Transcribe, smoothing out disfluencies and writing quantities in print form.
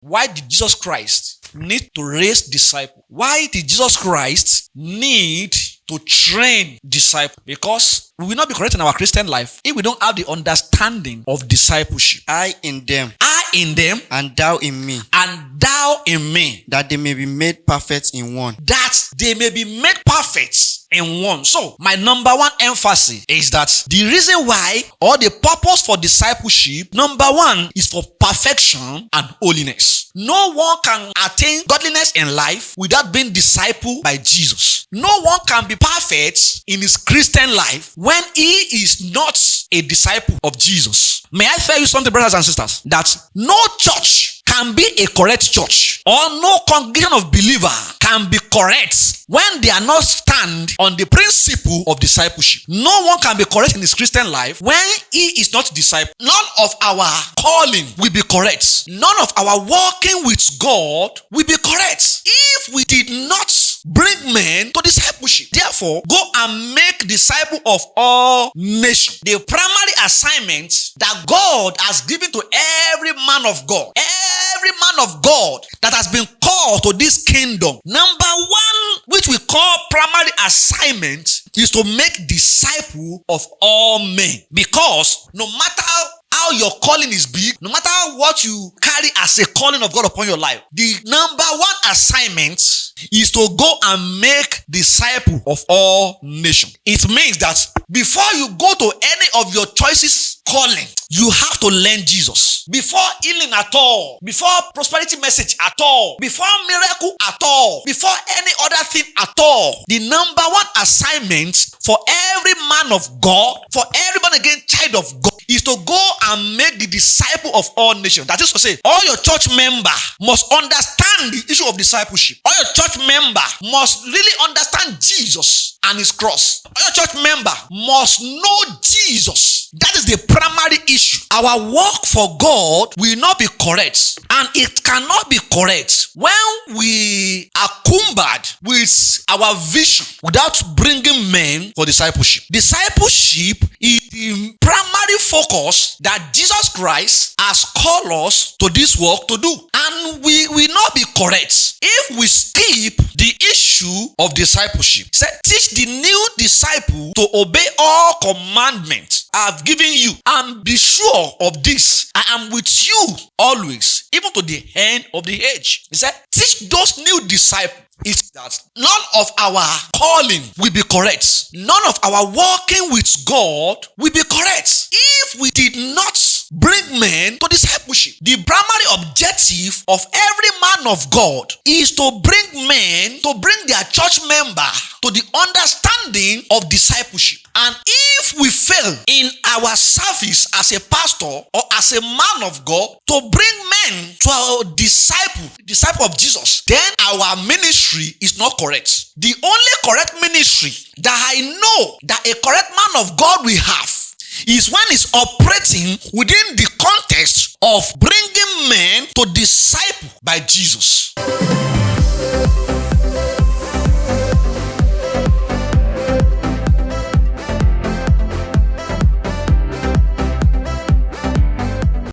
why did Jesus Christ need to raise disciples? Why did Jesus Christ need to train disciples? Because we will not be correct in our Christian life if we don't have the understanding of discipleship. I in them, and thou in me, thou in me, that they may be made perfect in one. that they may be made perfect in one. So, my number one emphasis is that the reason why, or the purpose for discipleship, number one, is for perfection and holiness. No one can attain godliness in life without being discipled by Jesus. No one can be perfect in his Christian life when he is not a disciple of Jesus. May I tell you something, brothers and sisters, that no church can be a correct church, or no congregation of believers can be correct when they are not stand on the principle of discipleship. No one can be correct in his Christian life when he is not disciple. None of our calling will be correct. None of our walking with God will be correct if we did not bring men to discipleship. Therefore, go and make disciples of all nations. The primary assignment that God has given to every man of God, every man of God that has been called to this kingdom, number one, which we call primary assignment, is to make disciples of all men. Because no matter how your calling is big, no matter what you carry as a calling of God upon your life, the number one assignment is to go and make disciples of all nations. It means that before you go to any of your choices calling, you have to learn Jesus. Before healing at all, before prosperity message at all, before miracle at all, before any other thing at all, the number one assignment for every man of God, for every born again child of God, is to go and make the disciple of all nations. That is to say, all your church members must understand the issue of discipleship. All your church members must really understand Jesus and his cross. All your church members must know Jesus. That is the primary issue. Our work for God will not be correct, and it cannot be correct when we are cumbered with our vision without bringing men for discipleship. Discipleship is the primary focus that Jesus Christ has called us to this work to do, and we will not be correct if we skip the issue of discipleship. Say, teach the new disciple to obey all commandments I have given you, and be sure of this: I am with you always, even to the end of the age. He said, teach those new disciples is that none of our calling will be correct. None of our walking with God will be correct if we did not bring men to discipleship. The primary objective of every man of God is to bring men, to bring their church member to the understanding of discipleship. And if we fail in our service as a pastor or as a man of God to bring men to our disciple of Jesus, then our ministry is not correct. The only correct ministry that I know that a correct man of God will have is when he's operating within the context of bringing men to disciple by Jesus.